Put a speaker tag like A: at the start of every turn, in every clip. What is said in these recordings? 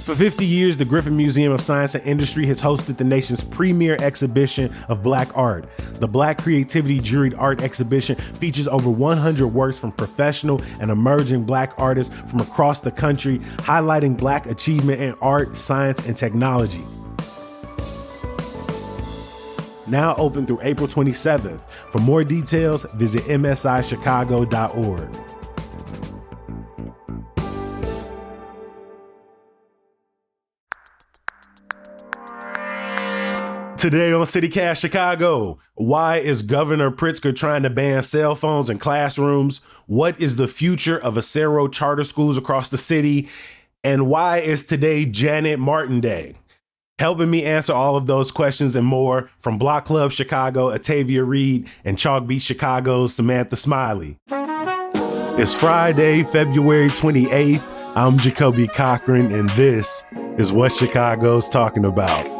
A: For 50 years, the Griffin Museum of Science and Industry has hosted the nation's premier exhibition of Black art. The Black Creativity Juried Art Exhibition features over 100 works from professional and emerging Black artists from across the country, highlighting Black achievement in art, science, and technology. Now open through April 27th. For more details, visit msichicago.org. Today on CityCast Chicago, why is Governor Pritzker trying to ban cell phones in classrooms? What is the future of Acero charter schools across the city? And why is today Janet Martin Day? Helping me answer all of those questions and more from Block Club Chicago, Atavia Reed, and Chalk Beach Chicago's Samantha Smiley. It's Friday, February 28th. I'm Jacoby Cochran, and this is what Chicago's talking about.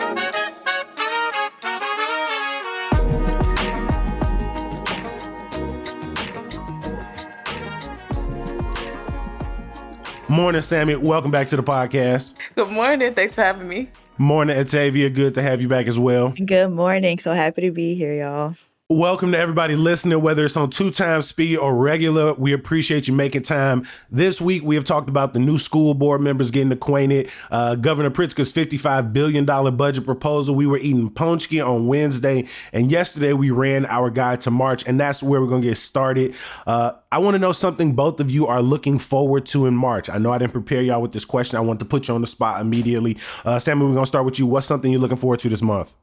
A: Morning, Sammy. Welcome back to the podcast.
B: Good morning. Thanks for having me.
A: Morning, Atavia. Good to have you back as well.
C: Good morning. So happy to be here, y'all.
A: Welcome to everybody listening, whether it's on 2x speed or regular. We appreciate you making time. This week, we have talked about the new school board members getting acquainted, Governor Pritzker's $55 billion budget proposal. We were eating ponchki on Wednesday, and yesterday we ran our guide to March, and that's where we're going to get started. I want to know something both of you are looking forward to in March. I know I didn't prepare y'all with this question. I want to put you on the spot immediately. Sammy, we're going to start with you. What's something you're looking forward to this month?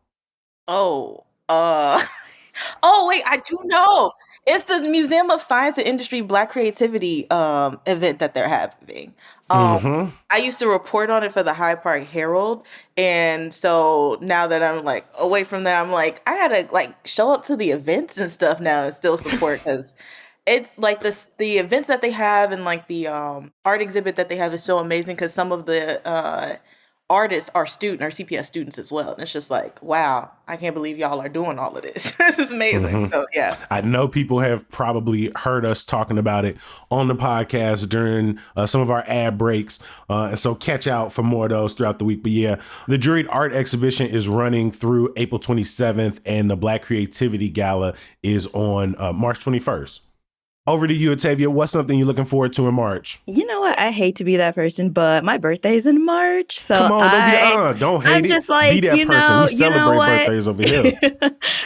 B: Oh, wait, I do know. It's the Museum of Science and Industry Black Creativity event that they're having. I used to report on it for the Hyde Park Herald. And so now that I'm like away from that, I'm like, I gotta like show up to the events and stuff now and still support, because it's like the events that they have and like the art exhibit that they have is so amazing, because some of the artists are CPS students as well. And it's just like, wow, I can't believe y'all are doing all of this. This is amazing. So yeah.
A: I know people have probably heard us talking about it on the podcast during some of our ad breaks. And so catch out for more of those throughout the week. But yeah, the Juried Art Exhibition is running through April 27th and the Black Creativity Gala is on March 21st. Over to you, Atavia. What's something you're looking forward to in March?
C: You know what? I hate to be that person, but my birthday's in March. So
A: come on, don't hate
C: I'm
A: it.
C: just like,
A: be that
C: you
A: person.
C: know,
A: We celebrate birthdays over here.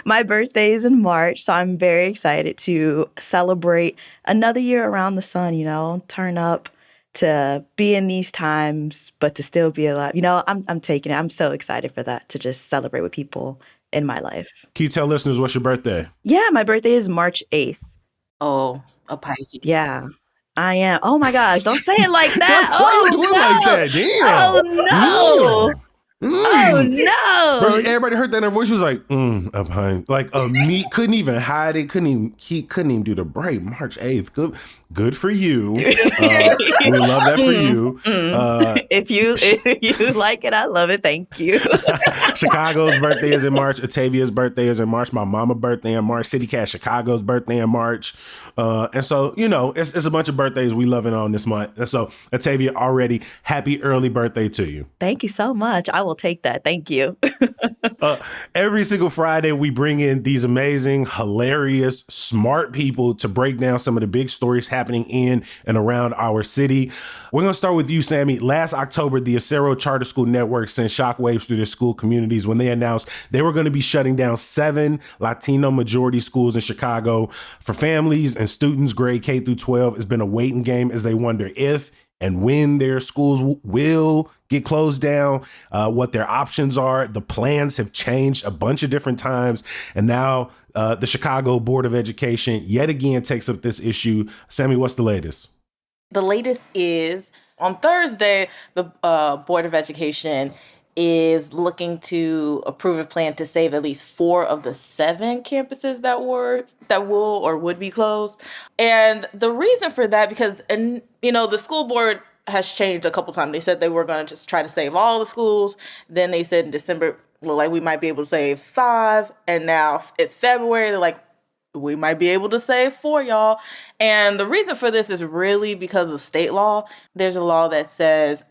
C: My birthday is in March, so I'm very excited to celebrate another year around the sun, turn up to be in these times, but to still be alive. I'm taking it. I'm so excited for that, to just celebrate with people in my life.
A: Can you tell listeners what's your birthday?
C: Yeah, my birthday is March 8th.
B: Oh, a Pisces.
C: Yeah, I am. Oh my gosh, don't say it like that.
A: Why you doing like that? Damn.
C: Oh no. Oh no.
A: Bro, everybody heard that in her voice. She was like, like me, couldn't even hide it. He couldn't even do the break. March 8th. Good for you. We love that for you.
C: If you like it, I love it. Thank you.
A: Chicago's birthday is in March. Atavia's birthday is in March. My mama's birthday in March. CityCast Chicago's birthday in March. And so, it's a bunch of birthdays we loving on this month. And so, Atavia, already happy early birthday to you.
C: Thank you so much. I will take that. Thank you.
A: Every single Friday, we bring in these amazing, hilarious, smart people to break down some of the big stories happening in and around our city. We're going to start with you, Sammy. Last October, the Acero Charter School Network sent shockwaves through their school communities when they announced they were going to be shutting down 7 Latino majority schools in Chicago. For families and students grade K through 12, it's been a waiting game as they wonder if and when their schools will get closed down, what their options are. The plans have changed a bunch of different times. And now the Chicago Board of Education yet again takes up this issue. Sammy, what's the latest?
B: The latest is on Thursday, the Board of Education is looking to approve a plan to save at least 4 of the 7 campuses that will or would be closed. And the reason for that, because the school board has changed a couple times. They said they were going to just try to save all the schools. Then they said in December, like, we might be able to save 5. And now it's February. They're like, we might be able to save 4, y'all. And the reason for this is really because of state law. There's a law that says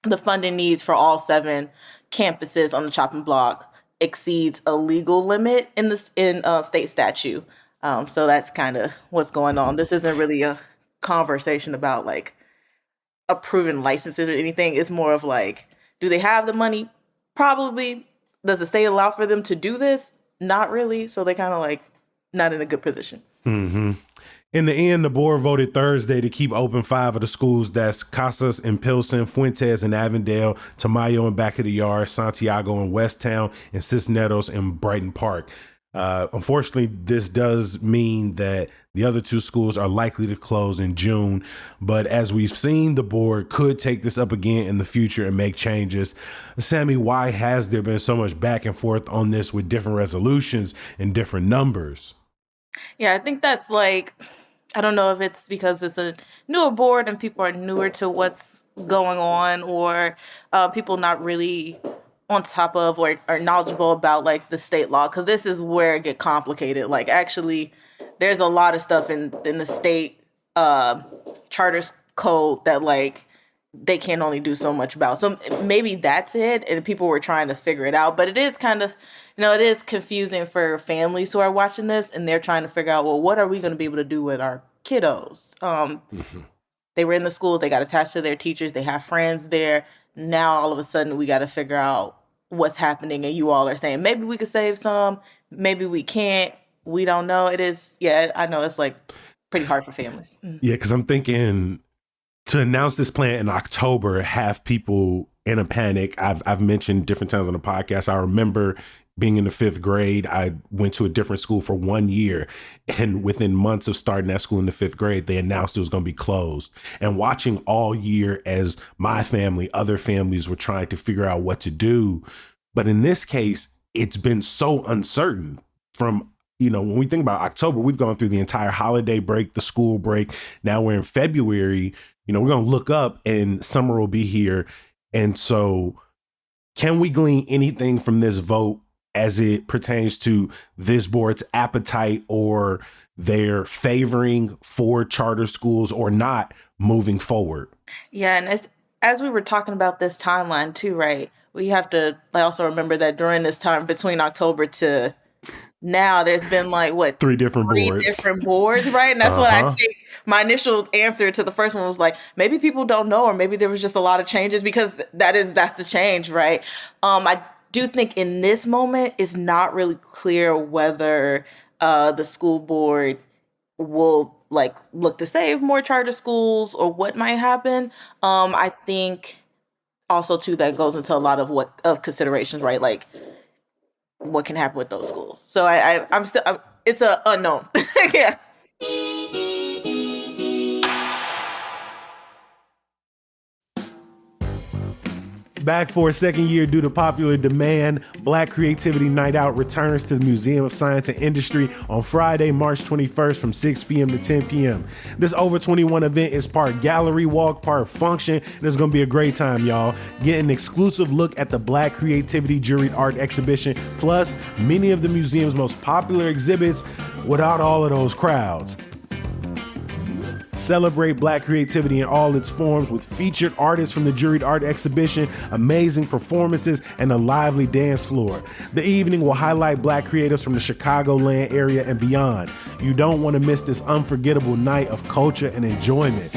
B: the funding needs for all 7 campuses on the chopping block exceeds a legal limit in state statute. So that's kind of what's going on. This isn't really a conversation about like approving licenses or anything. It's more of like, do they have the money? Probably. Does the state allow for them to do this? Not really. So they're kind of like not in a good position.
A: Mm-hmm. In the end, the board voted Thursday to keep open 5 of the schools. That's Casas and Pilsen, Fuentes and Avondale, Tamayo and Back of the Yard, Santiago and Westtown, and Cisneros and Brighton Park. Unfortunately, this does mean that the other 2 schools are likely to close in June. But as we've seen, the board could take this up again in the future and make changes. Sammy, why has there been so much back and forth on this with different resolutions and different numbers?
B: Yeah, I think that's like, I don't know if it's because it's a newer board and people are newer to what's going on, or people not really on top of or are knowledgeable about like the state law, because this is where it get complicated. Like actually, there's a lot of stuff in the state charters code that like they can only do so much about. So maybe that's it, and people were trying to figure it out. But it is kind of, it is confusing for families who are watching this, and they're trying to figure out, well, what are we going to be able to do with our kiddos? They were in the school, they got attached to their teachers, they have friends there. Now all of a sudden we got to figure out what's happening, and you all are saying maybe we could save some, maybe we can't. We don't know. It is, yeah, I know it's like pretty hard for families.
A: Yeah, because I'm thinking to announce this plan in October, have people in a panic. I've mentioned different times on the podcast. I remember being in the 5th grade, I went to a different school for 1 year. And within months of starting that school in the 5th grade, they announced it was going to be closed. And watching all year as my family, other families were trying to figure out what to do. But in this case, it's been so uncertain from, when we think about October, we've gone through the entire holiday break, the school break. Now we're in February. We're going to look up and summer will be here. And so can we glean anything from this vote as it pertains to this board's appetite or their favoring for charter schools or not moving forward? Yeah.
B: And as we were talking about this timeline too, right? We have to also remember that during this time between October to now, there's been like what
A: 3 different
B: boards, right? And that's what I think. My initial answer to the first one was like, maybe people don't know, or maybe there was just a lot of changes, because that's the change, right? I do think in this moment it's not really clear whether the school board will like look to save more charter schools or what might happen. I think also too that goes into a lot of considerations, right? Like, what can happen with those schools. So I'm still, it's a unknown. Yeah.
A: Back for a second year due to popular demand, Black Creativity Night Out returns to the Museum of Science and Industry on Friday, March 21st from 6 p.m. to 10 p.m. This over 21 event is part gallery walk, part function, and it's going to be a great time, y'all. Get an exclusive look at the Black Creativity Juried Art exhibition, plus many of the museum's most popular exhibits without all of those crowds. Celebrate Black creativity in all its forms with featured artists from the Juried Art exhibition, amazing performances, and a lively dance floor. The evening will highlight Black creatives from the Chicagoland area and beyond. You don't want to miss this unforgettable night of culture and enjoyment.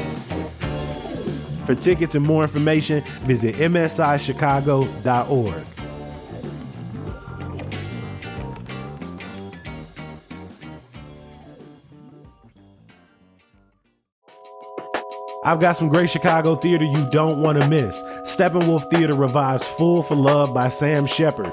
A: For tickets and more information, visit msichicago.org. I've got some great Chicago theater you don't want to miss. Steppenwolf Theater revives Fool for Love by Sam Shepard.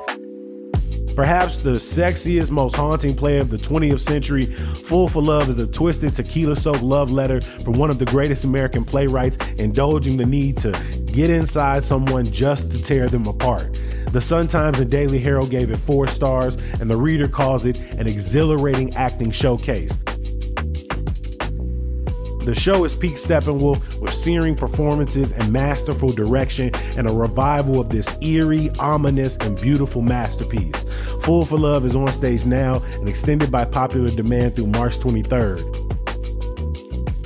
A: Perhaps the sexiest, most haunting play of the 20th century, Fool for Love is a twisted tequila soaked love letter from one of the greatest American playwrights, indulging the need to get inside someone just to tear them apart. The Sun-Times and Daily Herald gave it 4 stars, and the Reader calls it an exhilarating acting showcase. The show is peak Steppenwolf with searing performances and masterful direction, and a revival of this eerie, ominous, and beautiful masterpiece. Fool for Love is on stage now and extended by popular demand through March 23rd.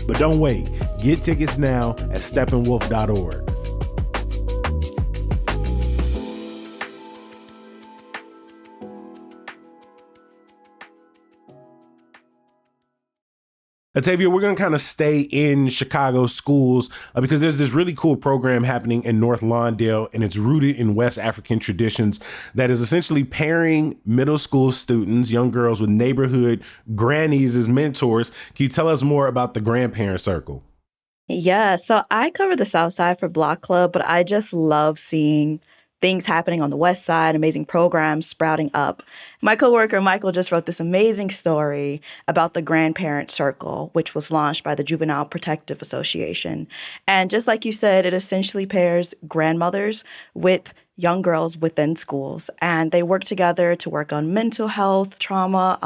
A: But don't wait. Get tickets now at steppenwolf.org. Tavia, we're going to kind of stay in Chicago schools because there's this really cool program happening in North Lawndale, and it's rooted in West African traditions that is essentially pairing middle school students, young girls, with neighborhood grannies as mentors. Can you tell us more about the grandparent circle?
C: Yeah, so I cover the South Side for Block Club, but I just love seeing things happening on the West Side, amazing programs sprouting up. My coworker Michael just wrote this amazing story about the Grandparent Circle, which was launched by the Juvenile Protective Association. And just like you said, it essentially pairs grandmothers with young girls within schools, and they work together to work on mental health trauma,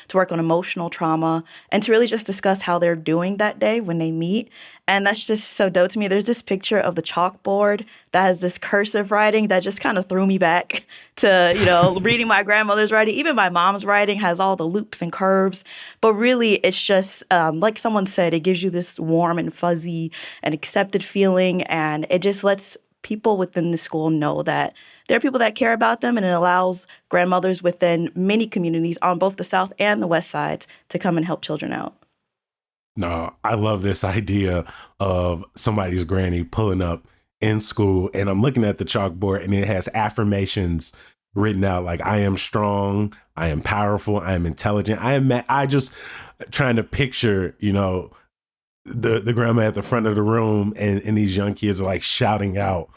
C: to work on emotional trauma, and to really just discuss how they're doing that day when they meet. And that's just so dope to me. There's this picture of the chalkboard that has this cursive writing that just kind of threw me back to, reading my grandmother's writing. Even my mom's writing has all the loops and curves. But really, it's just, like someone said, it gives you this warm and fuzzy and accepted feeling. And it just lets people within the school know that there are people that care about them. And it allows grandmothers within many communities on both the South and the West sides to come and help children out.
A: No, I love this idea of somebody's granny pulling up in school, and I'm looking at the chalkboard and it has affirmations written out like I am strong, I am powerful, I am intelligent. I just trying to picture, the grandma at the front of the room, and these young kids are like shouting out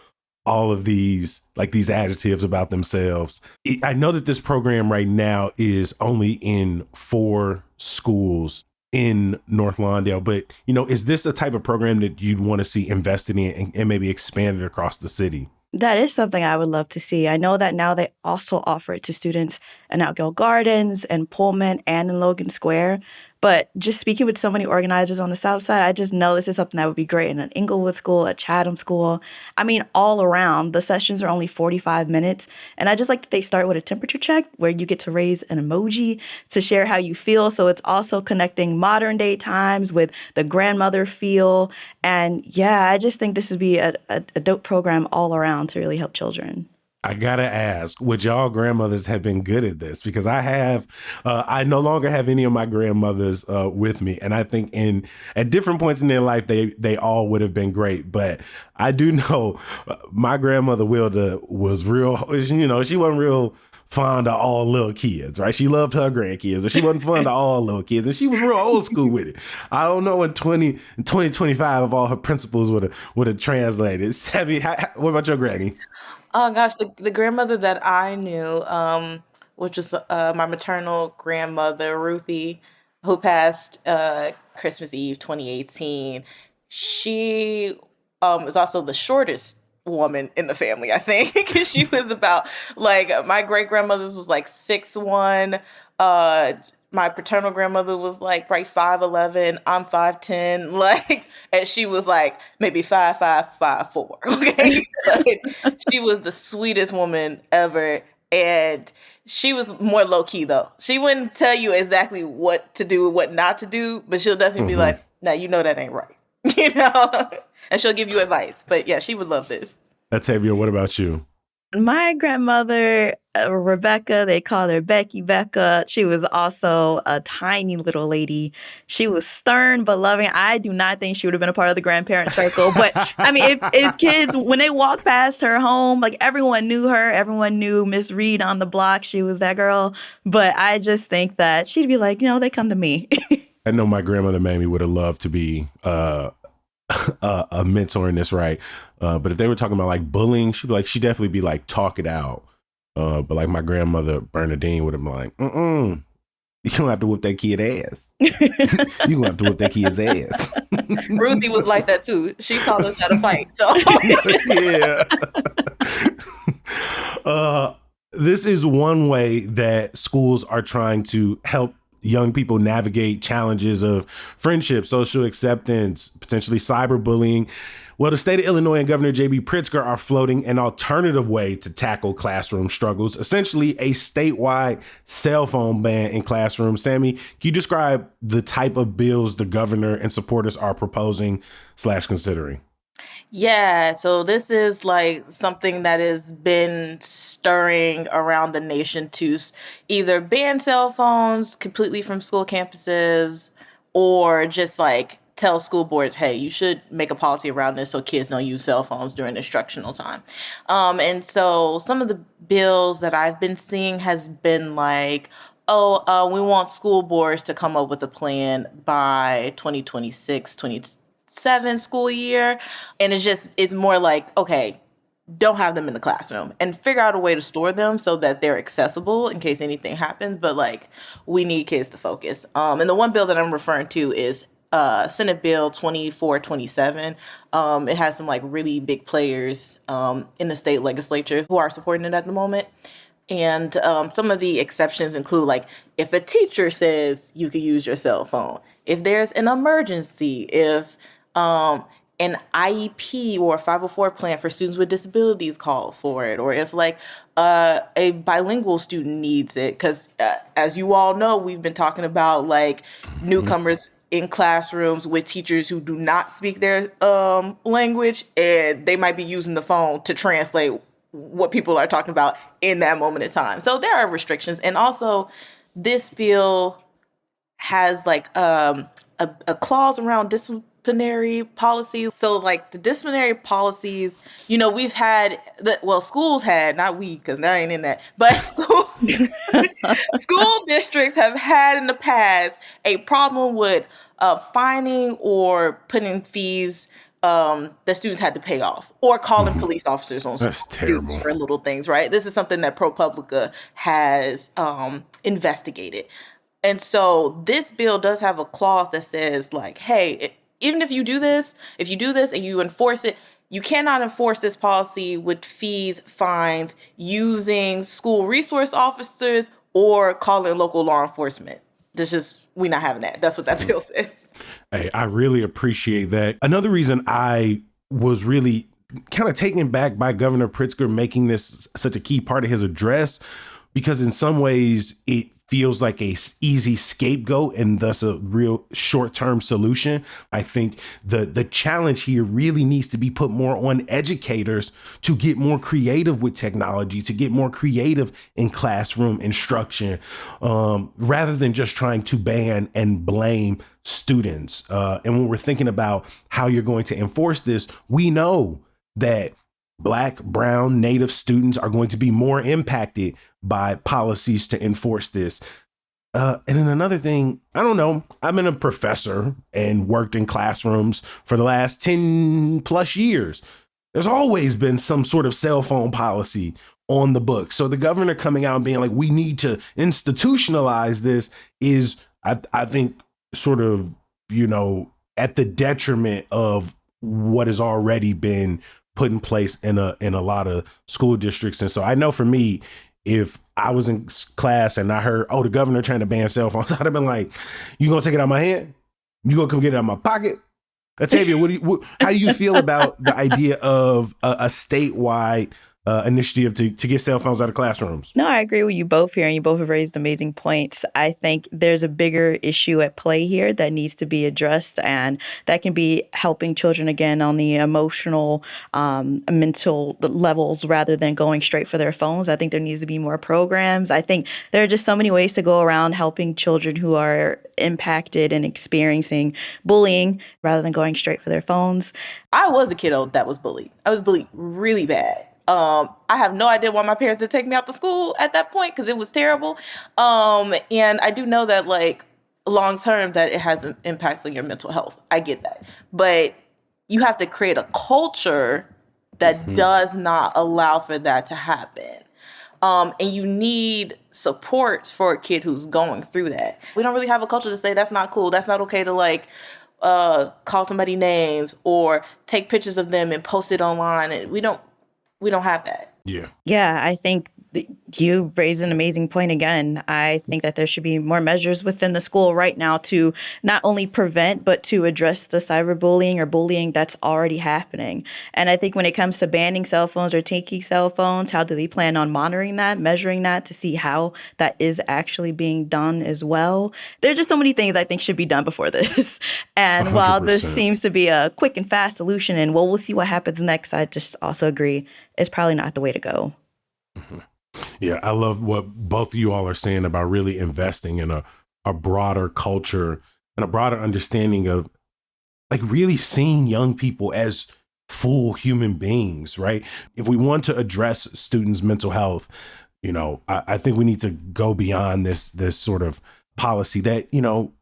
A: all of these adjectives about themselves. I know that this program right now is only in 4 schools in North Lawndale, but is this a type of program that you'd want to see invested in and maybe expanded across the city?
C: That is something I would love to see. I know that now they also offer it to students in Outgill Gardens and Pullman and in Logan Square. But just speaking with so many organizers on the South Side, I just know this is something that would be great in an Inglewood school, a Chatham school. I mean, all around. The sessions are only 45 minutes. And I just like that they start with a temperature check where you get to raise an emoji to share how you feel. So it's also connecting modern day times with the grandmother feel. And yeah, I just think this would be a dope program all around to really help children.
A: I gotta ask, would y'all grandmothers have been good at this? Because I no longer have any of my grandmothers with me, and I think at different points in their life, they all would have been great. But I do know my grandmother Wilda was real. She wasn't real fond of all little kids, right? She loved her grandkids, but she wasn't fond of all little kids, and she was real old school with it. I don't know in 2025 if all her principles would have translated. Savvy, what about your granny?
B: Oh gosh, the grandmother that I knew, which was my maternal grandmother, Ruthie, who passed Christmas Eve 2018. She was also the shortest woman in the family, I think. She was about like my great grandmother's was like 6'1". Uh, my paternal grandmother was like right 5'11". I'm 5'10". Like, and she was like maybe 5'5", 5'4". Okay, but she was the sweetest woman ever. And she was more low key though. She wouldn't tell you exactly what to do and what not to do, but she'll definitely be
A: Hmm.
B: like, "Now you know that ain't right," you know, and she'll give you advice. But yeah, she would love this.
A: Tavia, what about you?
C: My grandmother, Rebecca, they called her Becky Becca. She was also a tiny little lady. She was stern but loving. I do not think she would have been a part of the grandparent circle. But I mean, if kids, when they walked past her home, like everyone knew her, everyone knew Miss Reed on the block. She was that girl. But I just think that she'd be like, they come to me.
A: I know my grandmother Mamie would have loved to be a mentor in this, right? But if they were talking about like bullying, she definitely be like talk it out. But like my grandmother Bernadine would have been like, you don't have to whoop that kid ass. You gonna have to whoop that kid's ass.
B: Ruthie was like that too. She taught us how to fight. So
A: Yeah. uh, this is one way that schools are trying to help young people navigate challenges of friendship, social acceptance, potentially cyberbullying. Well, the state of Illinois and Governor J.B. Pritzker are floating an alternative way to tackle classroom struggles, essentially a statewide cell phone ban in classrooms. Sammy, can you describe the type of bills the governor and supporters are proposing / considering?
B: yeah, so this is like something that has been stirring around the nation to either ban cell phones completely from school campuses or just like tell school boards, hey, you should make a policy around this so kids don't use cell phones during instructional time. And so some of the bills that I've been seeing has been like, we want school boards to come up with a plan by 2026, 27 school year. And it's more like, okay, don't have them in the classroom and figure out a way to store them so that they're accessible in case anything happens. But like, we need kids to focus. And the one bill that I'm referring to is Senate Bill 2427. It has some like really big players in the state legislature who are supporting it at the moment. And some of the exceptions include like if a teacher says you can use your cell phone, if there's an emergency, if an IEP or a 504 plan for students with disabilities calls for it, or if like a bilingual student needs it. Because as you all know, we've been talking about like newcomers in classrooms with teachers who do not speak their language, and they might be using the phone to translate what people are talking about in that moment in time. So there are restrictions. And also this bill has like a clause around disciplinary policies. So like the disciplinary policies, we've had schools had, not we, because I ain't in that, but school districts have had in the past a problem with fining or putting fees that students had to pay off, or calling police officers on students for little things, right? This is something that ProPublica has investigated. And so this bill does have a clause that says like, hey, even if you do this and you enforce it, you cannot enforce this policy with fees, fines, using school resource officers or calling local law enforcement. We're not having that. That's what that bill says.
A: Hey, I really appreciate that. Another reason I was really kind of taken back by Governor Pritzker making this such a key part of his address, because in some ways it feels like a easy scapegoat and thus a real short-term solution. I think the challenge here really needs to be put more on educators to get more creative with technology, to get more creative in classroom instruction, rather than just trying to ban and blame students. And when we're thinking about how you're going to enforce this, we know that Black, brown, Native students are going to be more impacted by policies to enforce this. And then another thing, I don't know, I've been a professor and worked in classrooms for the last 10 plus years. There's always been some sort of cell phone policy on the book. So the governor coming out and being like, we need to institutionalize this is, I think, sort of, at the detriment of what has already been put in place in a lot of school districts. And so I know for me, if I was in class and I heard, the governor trying to ban cell phones, I'd have been like, you gonna take it out of my hand? You gonna come get it out of my pocket? Octavia, how do you feel about the idea of a statewide initiative to get cell phones out of classrooms?
C: No, I agree with you both here, and you both have raised amazing points. I think there's a bigger issue at play here that needs to be addressed, and that can be helping children again on the emotional, mental levels rather than going straight for their phones. I think there needs to be more programs. I think there are just so many ways to go around helping children who are impacted and experiencing bullying rather than going straight for their phones.
B: I was a kiddo that was bullied. I was bullied really bad. I have no idea why my parents did take me out to school at that point, because it was terrible. And I do know that like long term that it has impacts on your mental health. I get that. But you have to create a culture that does not allow for that to happen. And you need supports for a kid who's going through that. We don't really have a culture to say that's not cool. That's not okay to like call somebody names or take pictures of them and post it online. And we don't have that.
C: Yeah, I think you raised an amazing point again. I think that there should be more measures within the school right now to not only prevent, but to address the cyberbullying or bullying that's already happening. And I think when it comes to banning cell phones or taking cell phones, how do they plan on monitoring that, measuring that to see how that is actually being done as well? There's just so many things I think should be done before this. And 100%. While this seems to be a quick and fast solution, and we'll see what happens next, I just also agree it's probably not the way to go.
A: Mm-hmm. Yeah, I love what both of you all are saying about really investing in a broader culture and a broader understanding of like really seeing young people as full human beings, right? If we want to address students' mental health, I think we need to go beyond this sort of policy that,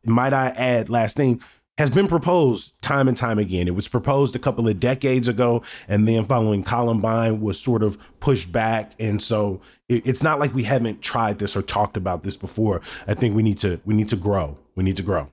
A: might I add, last thing, has been proposed time and time again. It was proposed a couple of decades ago, and then following Columbine was sort of pushed back. And so it's not like we haven't tried this or talked about this before. I think we need to grow. We need to grow.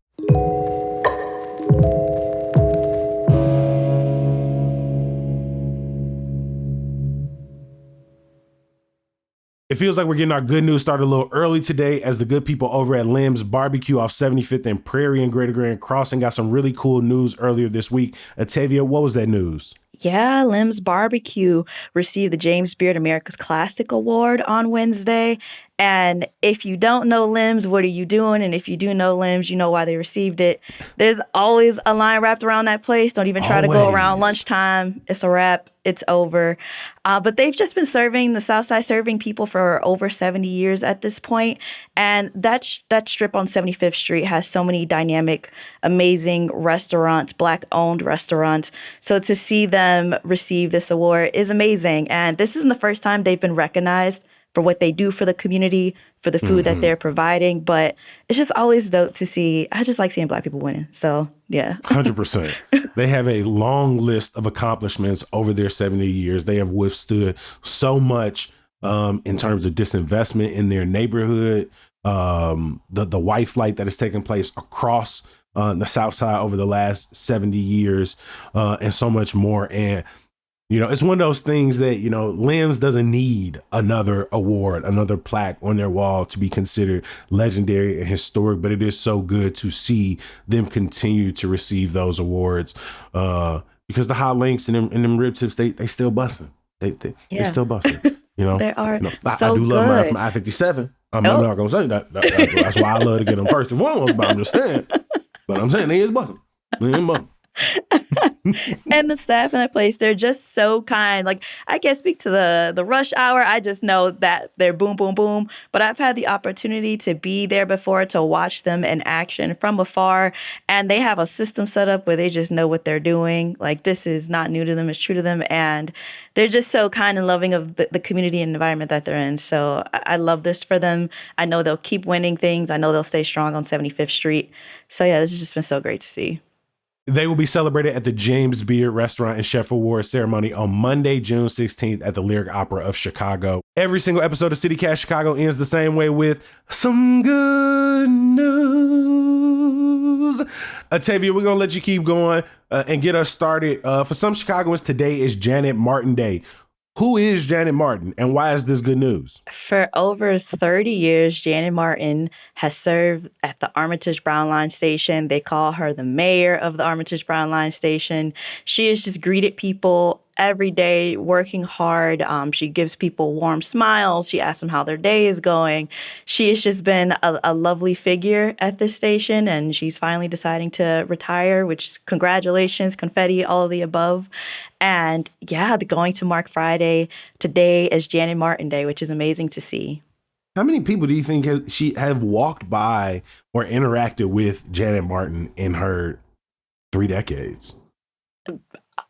A: It feels like we're getting our good news started a little early today, as the good people over at Lems Barbecue off 75th and Prairie and Greater Grand Crossing got some really cool news earlier this week. Atavia, what was that news?
C: Yeah, Lems Barbecue received the James Beard America's Classic Award on Wednesday. And if you don't know Lems, what are you doing? And if you do know Lems, you know why they received it. There's always a line wrapped around that place. Don't even try to go around lunchtime. It's a wrap. It's over. But they've just been serving the South Side, serving people for over 70 years at this point. And that strip on 75th Street has so many dynamic, amazing restaurants, Black-owned restaurants. So to see them receive this award is amazing. And this isn't the first time they've been recognized for what they do for the community, for the food that they're providing. But it's just always dope to see. I just like seeing Black people winning. So, yeah.
A: 100%. They have a long list of accomplishments over their 70 years. They have withstood so much in terms of disinvestment in their neighborhood, the white flight that has taken place across the South Side over the last 70 years, and so much more. And it's one of those things that, Lems doesn't need another award, another plaque on their wall to be considered legendary and historic, but it is so good to see them continue to receive those awards, because the hot links and them rib tips, they still busting. They still busting.
C: They are
A: I do love mine from I-57. I'm not going to say that. That's why I love to get them first and foremost, but I'm just saying. They is busting. They is busting.
C: And the staff in that place, they're just so kind. Like, I can't speak to the rush hour. I just know that they're boom, boom, boom. But I've had the opportunity to be there before, to watch them in action from afar. And they have a system set up where they just know what they're doing. Like, this is not new to them. It's true to them. And they're just so kind and loving of the community and environment that they're in. So I love this for them. I know they'll keep winning things. I know they'll stay strong on 75th Street. So yeah, this has just been so great to see.
A: They will be celebrated at the James Beard Restaurant and Chef Award ceremony on Monday, June 16th at the Lyric Opera of Chicago. Every single episode of CityCast Chicago ends the same way, with some good news. Atavia, we're going to let you keep going and get us started. For some Chicagoans, today is Janet Martin Day. Who is Janet Martin, and why is this good news?
C: For over 30 years, Janet Martin has served at the Armitage Brown Line Station. They call her the mayor of the Armitage Brown Line Station. She has just greeted people every day, working hard. She gives people warm smiles. She asks them how their day is going. She has just been a lovely figure at this station, and she's finally deciding to retire, which, congratulations, confetti, all of the above. And yeah, going to mark Friday today as Janet Martin Day, which is amazing to see.
A: How many people do you think have walked by or interacted with Janet Martin in her 3 decades?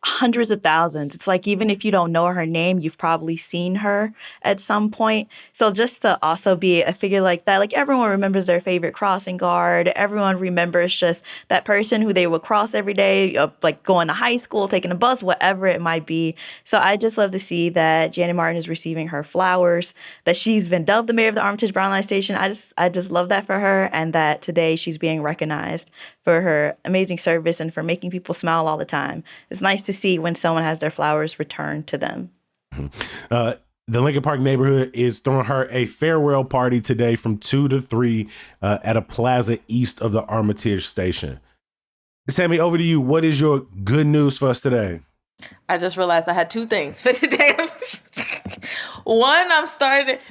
C: Hundreds of thousands. It's like, even if you don't know her name, you've probably seen her at some point. So just to also be a figure like that, like, everyone remembers their favorite crossing guard. Everyone remembers just that person who they would cross every day, like going to high school, taking a bus, whatever it might be. So I just love to see that Janet Martin is receiving her flowers, that she's been dubbed the mayor of the Armitage Brown Line Station. I just love that for her, and that today she's being recognized for her amazing service and for making people smile all the time. It's nice to see when someone has their flowers returned to them.
A: The Lincoln Park neighborhood is throwing her a farewell party today from 2 to 3 at a plaza east of the Armitage station. Sammy, over to you. What is your good news for us today?
B: I just realized I had 2 things for today. One,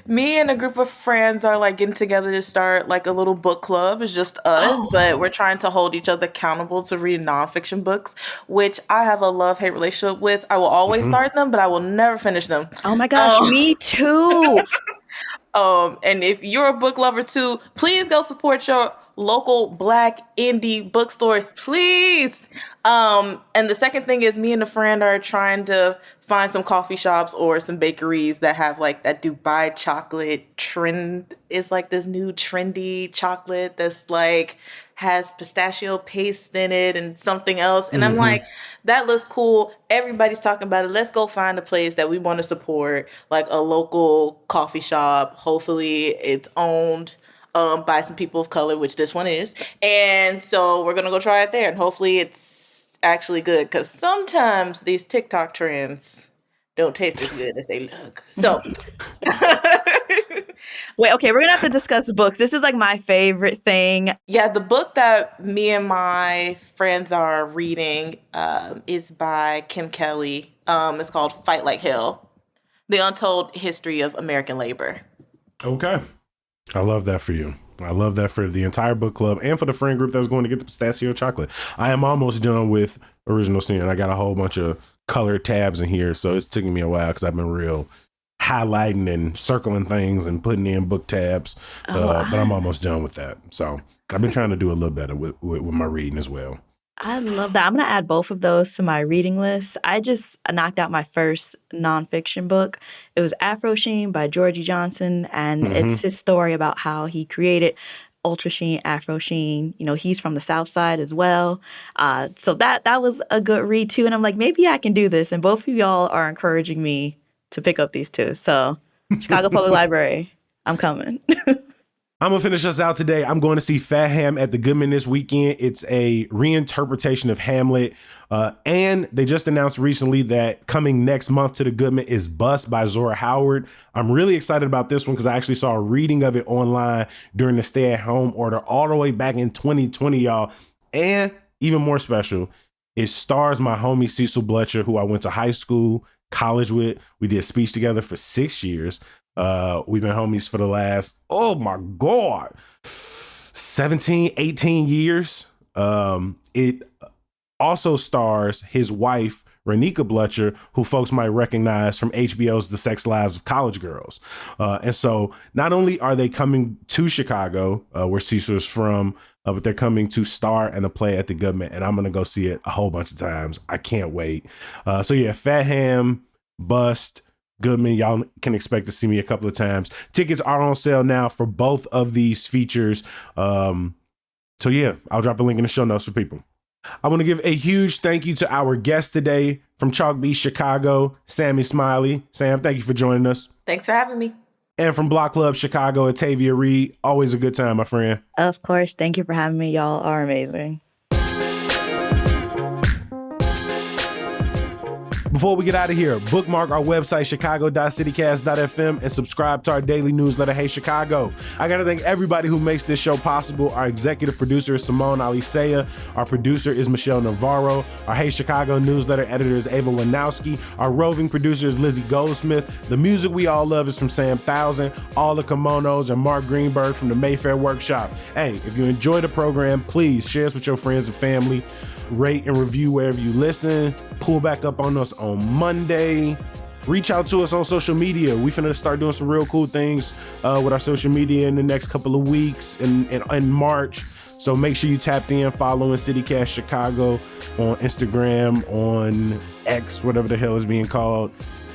B: me and a group of friends are like getting together to start like a little book club. It's just us, but we're trying to hold each other accountable to read nonfiction books, which I have a love-hate relationship with. I will always start them, but I will never finish them.
C: Oh my gosh, me too.
B: And if you're a book lover too, please go support your local Black indie bookstores, please. And the second thing is me and a friend are trying to find some coffee shops or some bakeries that have like that Dubai chocolate trend. Is like this new trendy chocolate that's like has pistachio paste in it and something else. And I'm like, that looks cool. Everybody's talking about it. Let's go find a place that we want to support, like a local coffee shop. Hopefully it's owned by some people of color, which this one is. And so we're going to go try it there. And hopefully it's actually good, because sometimes these TikTok trends don't taste as good as they look. So
C: Wait, okay, we're gonna have to discuss books. This is like my favorite thing.
B: yeah, the book that me and my friends are reading is by Kim Kelly. It's called Fight Like Hell: The Untold History of American Labor.
A: Okay. I love that for you. I love that for the entire book club and for the friend group that's going to get the pistachio chocolate. I am almost done with Original Sin. I got a whole bunch of colored tabs in here, so it's taking me a while because I've been real highlighting and circling things and putting in book tabs. But I'm almost done with that. So I've been trying to do a little better with my reading as well.
C: I love that. I'm going to add both of those to my reading list. I just knocked out my first nonfiction book. It was Afro Sheen by Georgie Johnson, and it's his story about how he created Ultra Sheen, Afro Sheen. You know, he's from the South Side as well. So that was a good read too. And I'm like, maybe I can do this. And both of y'all are encouraging me to pick up these two. So Chicago Public Library, I'm coming.
A: I'm going to finish us out today. I'm going to see Fat Ham at the Goodman this weekend. It's a reinterpretation of Hamlet. And they just announced recently that coming next month to the Goodman is Bust by Zora Howard. I'm really excited about this one because I actually saw a reading of it online during the stay-at-home order all the way back in 2020, y'all. And even more special, it stars my homie Cecil Bletcher, who I went to high school, college with. We did speech together for 6 years. We've been homies for the last, oh my God, 17, 18 years. It also stars his wife, Renika Bletcher, who folks might recognize from HBO's The Sex Lives of College Girls. And so not only are they coming to Chicago, where Cecil's from, but they're coming to star in a play at the Goodman, and I'm going to go see it a whole bunch of times. I can't wait. So yeah, Fat Ham, Bust, Goodman, y'all can expect to see me a couple of times. Tickets are on sale now for both of these features. So yeah, I'll drop a link in the show notes for people. I want to give a huge thank you to our guest today from Chalk Beach, Chicago, Sammy Smiley. Sam, thank you for joining us.
B: Thanks for having me.
A: And from Block Club Chicago, Atavia Reed. Always a good time, my friend.
C: Of course. Thank you for having me. Y'all are amazing.
A: Before we get out of here, bookmark our website, chicago.citycast.fm, and subscribe to our daily newsletter, Hey Chicago. I got to thank everybody who makes this show possible. Our executive producer is Simone Alisea. Our producer is Michelle Navarro. Our Hey Chicago newsletter editor is Ava Lanowski. Our roving producer is Lizzie Goldsmith. The music we all love is from Sam Thousand, All the Kimonos, and Mark Greenberg from the Mayfair Workshop. Hey, if you enjoy the program, please share us with your friends and family. Rate and review wherever you listen. Pull back up on us on Monday. Reach out to us on social media. We finna start doing some real cool things with our social media in the next couple of weeks in March. So make sure you tapped in, following CityCast Chicago on Instagram, on X, whatever the hell is being called.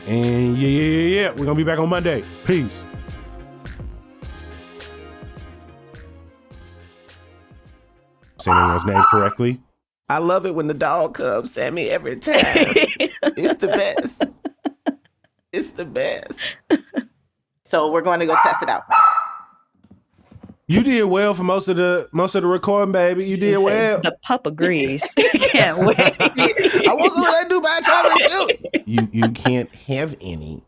A: And yeah. We're gonna be back on Monday. Peace. Saying anyone's name correctly?
D: I love it when the dog comes, Sammy, every time. It's the best. It's the best.
B: So we're going to go test it out.
A: You did well for most of the recording, baby. You did well.
C: The pup agrees. Can't wait.
D: I wasn't gonna do my chocolate too.
A: You can't have any.